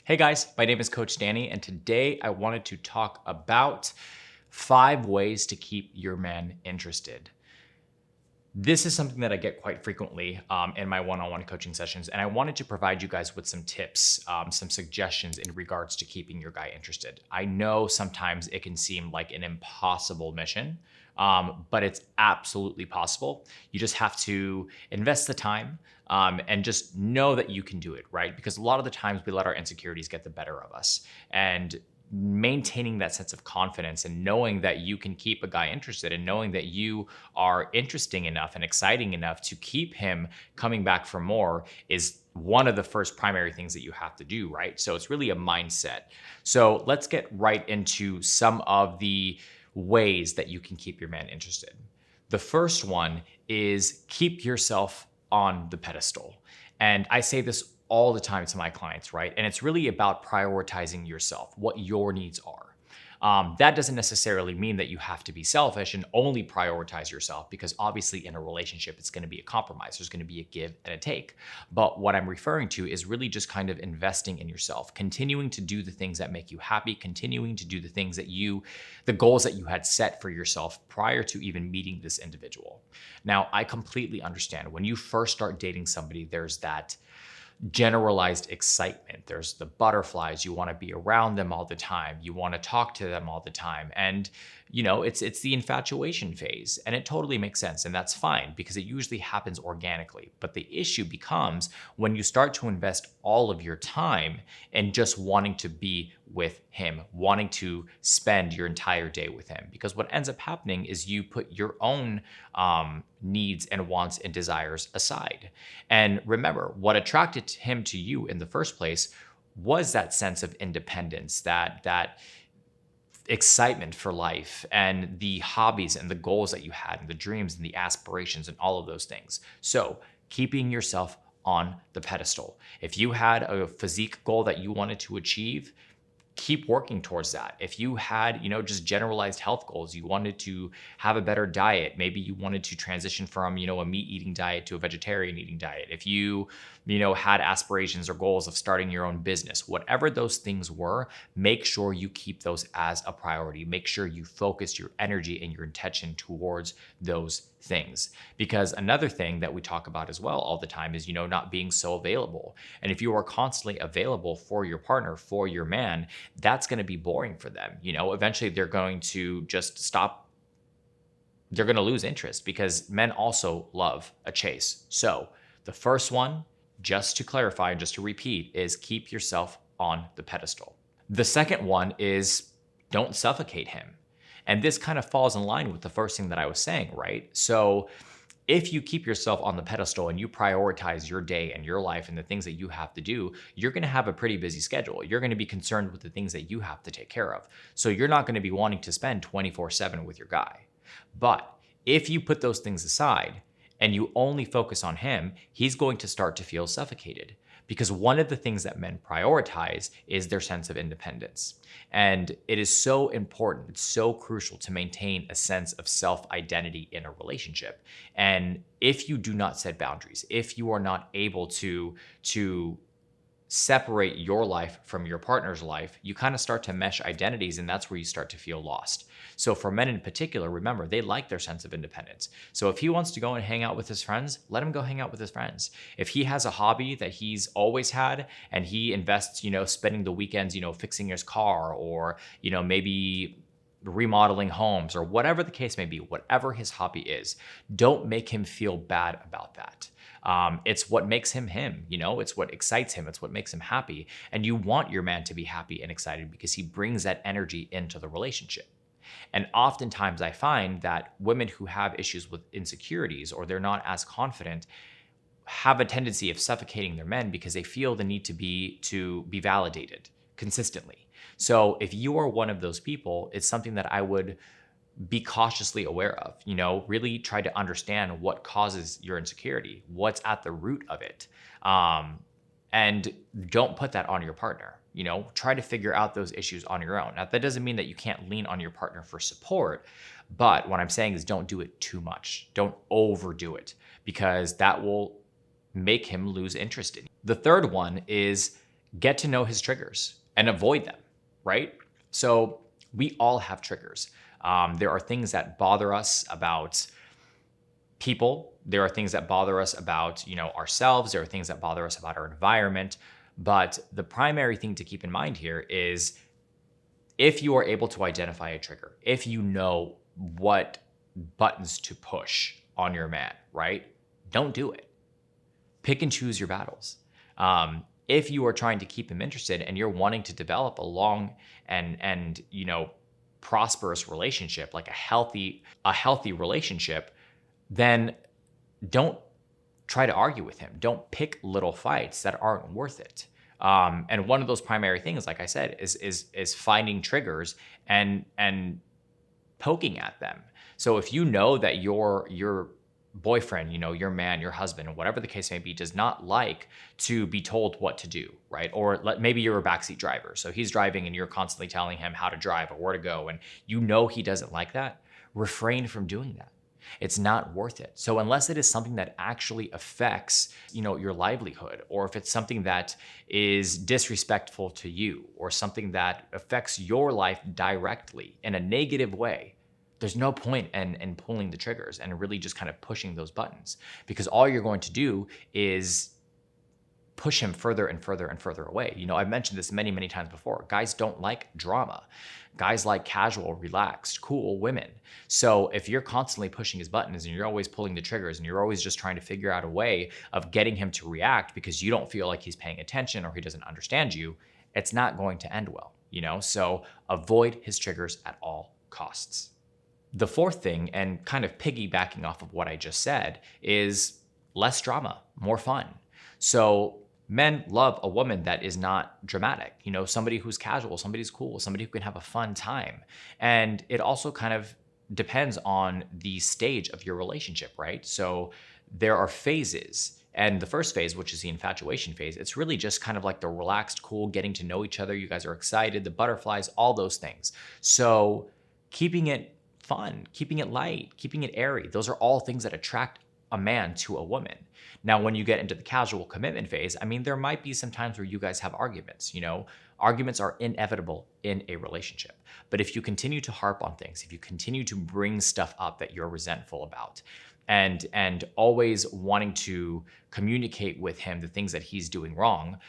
Hey guys, my name is Coach Danny, and today I wanted to talk about 5 ways to keep your man interested. This is something that I get quite frequently in my one-on-one coaching sessions, and I wanted to provide you guys with some tips, some suggestions in regards to keeping your guy interested. I know sometimes it can seem like an impossible mission, but it's absolutely possible. You just have to invest the time and just know that you can do it, right? Because a lot of the times we let our insecurities get the better of us. And maintaining that sense of confidence and knowing that you can keep a guy interested and knowing that you are interesting enough and exciting enough to keep him coming back for more is one of the first primary things that you have to do, right? So it's really a mindset. So let's get right into some of the ways that you can keep your man interested. The first one is keep yourself on the pedestal. And I say this all the time to my clients, right? And it's really about prioritizing yourself, what your needs are. That doesn't necessarily mean that you have to be selfish and only prioritize yourself, because obviously in a relationship, it's going to be a compromise. There's going to be a give and a take. But what I'm referring to is really just kind of investing in yourself, continuing to do the things that make you happy, continuing to do the things that the goals that you had set for yourself prior to even meeting this individual. Now, I completely understand when you first start dating somebody, there's that generalized excitement. There's the butterflies. You want to be around them all the time. You want to talk to them all the time. And, it's the infatuation phase. And it totally makes sense. And that's fine because it usually happens organically. But the issue becomes when you start to invest all of your time in just wanting to be with him, wanting to spend your entire day with him. Because what ends up happening is you put your own needs and wants and desires aside. And remember, what attracted him to you in the first place was that sense of independence, that excitement for life and the hobbies and the goals that you had and the dreams and the aspirations and all of those things. So keeping yourself on the pedestal. If you had a physique goal that you wanted to achieve, keep working towards that. If you had, just generalized health goals, you wanted to have a better diet, maybe you wanted to transition from, a meat eating diet to a vegetarian eating diet. If you, had aspirations or goals of starting your own business, whatever those things were, make sure you keep those as a priority. Make sure you focus your energy and your intention towards those things. Because another thing that we talk about as well all the time is, not being so available. And if you are constantly available for your partner, for your man, that's going to be boring for them. Eventually they're going to just stop. They're going to lose interest because men also love a chase. So the first one, just to clarify and just to repeat, is keep yourself on the pedestal. The second one is don't suffocate him. And this kind of falls in line with the first thing that I was saying, right? So if you keep yourself on the pedestal and you prioritize your day and your life and the things that you have to do, you're going to have a pretty busy schedule. You're going to be concerned with the things that you have to take care of. So you're not going to be wanting to spend 24/7 with your guy. But if you put those things aside and you only focus on him, he's going to start to feel suffocated. Because one of the things that men prioritize is their sense of independence. And it is so important, it's so crucial to maintain a sense of self-identity in a relationship. And if you do not set boundaries, if you are not able to separate your life from your partner's life, you kind of start to mesh identities, and that's where you start to feel lost. So for men in particular, remember, they like their sense of independence. So if he wants to go and hang out with his friends, let him go hang out with his friends. If he has a hobby that he's always had and he invests, spending the weekends, fixing his car or, maybe remodeling homes or whatever the case may be, whatever his hobby is, don't make him feel bad about that. It's what makes him him, it's what excites him. It's what makes him happy. And you want your man to be happy and excited because he brings that energy into the relationship. And oftentimes I find that women who have issues with insecurities or they're not as confident have a tendency of suffocating their men because they feel the need to be validated consistently. So if you are one of those people, it's something that I would be cautiously aware of, really try to understand what causes your insecurity, what's at the root of it. And don't put that on your partner. Try to figure out those issues on your own. Now, that doesn't mean that you can't lean on your partner for support, but what I'm saying is don't do it too much. Don't overdo it because that will make him lose interest in you. The third one is get to know his triggers and avoid them, right? So we all have triggers. There are things that bother us about people. There are things that bother us about, ourselves. There are things that bother us about our environment. But the primary thing to keep in mind here is if you are able to identify a trigger, if you know what buttons to push on your man, right? Don't do it. Pick and choose your battles. If you are trying to keep him interested and you're wanting to develop a long and prosperous relationship, like a healthy relationship, then don't try to argue with him. Don't pick little fights that aren't worth it. And one of those primary things, like I said, is finding triggers and poking at them. So if you know that your boyfriend, your man, your husband, whatever the case may be, does not like to be told what to do, right? Or maybe you're a backseat driver. So he's driving and you're constantly telling him how to drive or where to go. And he doesn't like that, refrain from doing that. It's not worth it. So unless it is something that actually affects, your livelihood, or if it's something that is disrespectful to you or something that affects your life directly in a negative way, there's no point in pulling the triggers and really just kind of pushing those buttons, because all you're going to do is push him further and further and further away. I've mentioned this many, many times before. Guys don't like drama. Guys like casual, relaxed, cool women. So if you're constantly pushing his buttons and you're always pulling the triggers and you're always just trying to figure out a way of getting him to react because you don't feel like he's paying attention or he doesn't understand you, it's not going to end well, So avoid his triggers at all costs. The fourth thing, and kind of piggybacking off of what I just said, is less drama, more fun. So men love a woman that is not dramatic, somebody who's casual, somebody who's cool, somebody who can have a fun time. And it also kind of depends on the stage of your relationship, right? So there are phases. And the first phase, which is the infatuation phase, it's really just kind of like the relaxed, cool, getting to know each other. You guys are excited, the butterflies, all those things. So keeping it fun, keeping it light, keeping it airy, those are all things that attract a man to a woman. Now, when you get into the casual commitment phase, there might be some times where you guys have arguments. Arguments are inevitable in a relationship. But if you continue to harp on things, if you continue to bring stuff up that you're resentful about, and always wanting to communicate with him the things that he's doing wrong,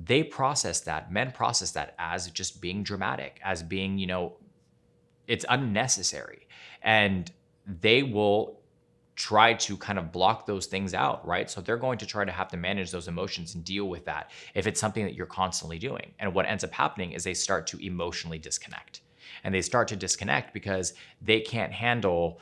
men process that as just being dramatic, as being, it's unnecessary. And they will try to kind of block those things out, right? So they're going to try to have to manage those emotions and deal with that if it's something that you're constantly doing. And what ends up happening is they start to emotionally disconnect. And they start to disconnect because they can't handle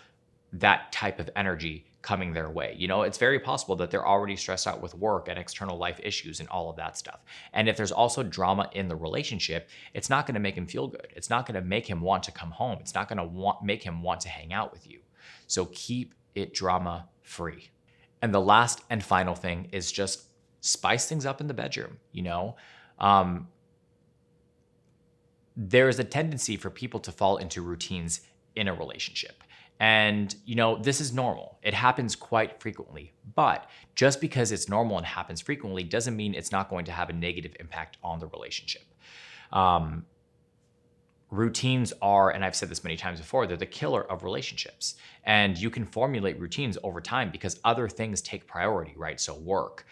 that type of energy coming their way. It's very possible that they're already stressed out with work and external life issues and all of that stuff. And if there's also drama in the relationship, it's not going to make him feel good. It's not going to make him want to come home. It's not going to make him want to hang out with you. So keep it drama free. And the last and final thing is just spice things up in the bedroom. There is a tendency for people to fall into routines in a relationship. And, this is normal. It happens quite frequently. But just because it's normal and happens frequently doesn't mean it's not going to have a negative impact on the relationship. Routines are, and I've said this many times before, they're the killer of relationships. And you can formulate routines over time because other things take priority, right? So work,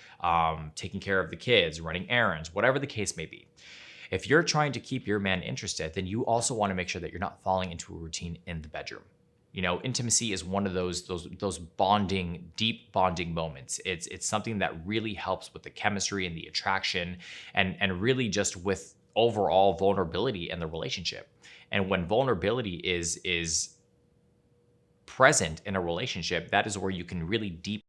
taking care of the kids, running errands, whatever the case may be. If you're trying to keep your man interested, then you also want to make sure that you're not falling into a routine in the bedroom. Intimacy is one of those bonding, deep bonding moments. It's something that really helps with the chemistry and the attraction and really just with overall vulnerability in the relationship. And when vulnerability is present in a relationship, that is where you can really deep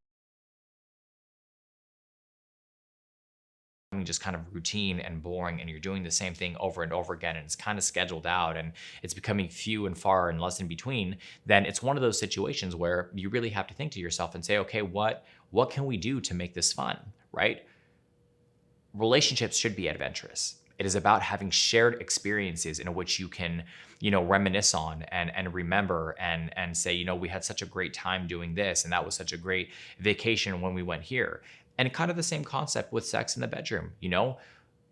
just kind of routine and boring, and you're doing the same thing over and over again, and it's kind of scheduled out and it's becoming few and far and less in between, then it's one of those situations where you really have to think to yourself and say, okay, what can we do to make this fun, right? Relationships should be adventurous. It is about having shared experiences in which you can, reminisce on and remember and say, we had such a great time doing this, and that was such a great vacation when we went here. And kind of the same concept with sex in the bedroom,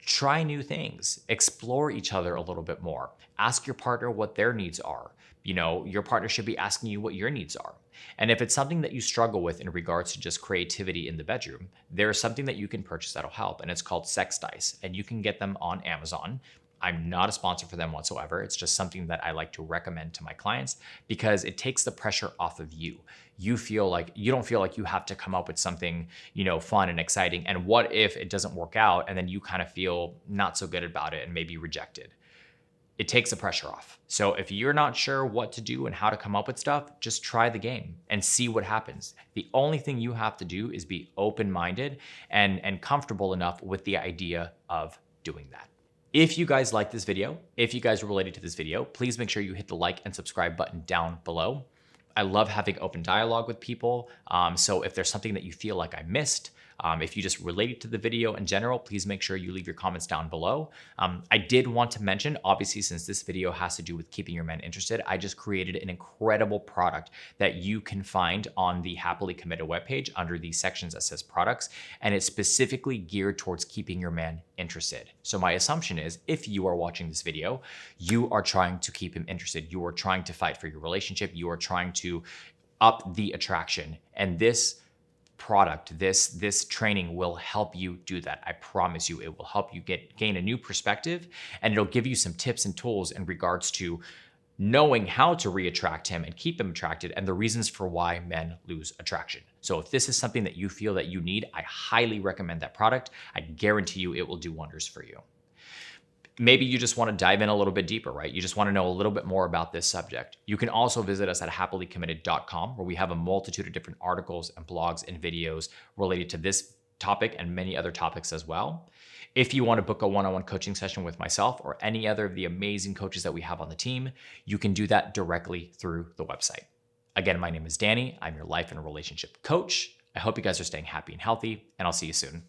Try new things, explore each other a little bit more. Ask your partner what their needs are. Your partner should be asking you what your needs are. And if it's something that you struggle with in regards to just creativity in the bedroom, there's something that you can purchase that'll help, and it's called sex dice, and you can get them on Amazon. I'm not a sponsor for them whatsoever. It's just something that I like to recommend to my clients because it takes the pressure off of you. You don't feel like you have to come up with something, fun and exciting. And what if it doesn't work out and then you kind of feel not so good about it and maybe rejected? It takes the pressure off. So if you're not sure what to do and how to come up with stuff, just try the game and see what happens. The only thing you have to do is be open-minded and comfortable enough with the idea of doing that. If you guys like this video, if you guys related to this video, please make sure you hit the like and subscribe button down below. I love having open dialogue with people. So if there's something that you feel like I missed, if you just related to the video in general, please make sure you leave your comments down below. I did want to mention, obviously, since this video has to do with keeping your men interested, I just created an incredible product that you can find on the Happily Committed webpage under the sections that says products, and it's specifically geared towards keeping your man interested. So my assumption is if you are watching this video, you are trying to keep him interested. You are trying to fight for your relationship. You are trying to up the attraction. And this product, this training will help you do that. I promise you, it will help you gain a new perspective, and it'll give you some tips and tools in regards to knowing how to re-attract him and keep him attracted and the reasons for why men lose attraction. So if this is something that you feel that you need, I highly recommend that product. I guarantee you it will do wonders for you. Maybe you just want to dive in a little bit deeper, right? You just want to know a little bit more about this subject. You can also visit us at happilycommitted.com, where we have a multitude of different articles and blogs and videos related to this topic and many other topics as well. If you want to book a one-on-one coaching session with myself or any other of the amazing coaches that we have on the team, you can do that directly through the website. Again, my name is Danny. I'm your life and relationship coach. I hope you guys are staying happy and healthy, and I'll see you soon.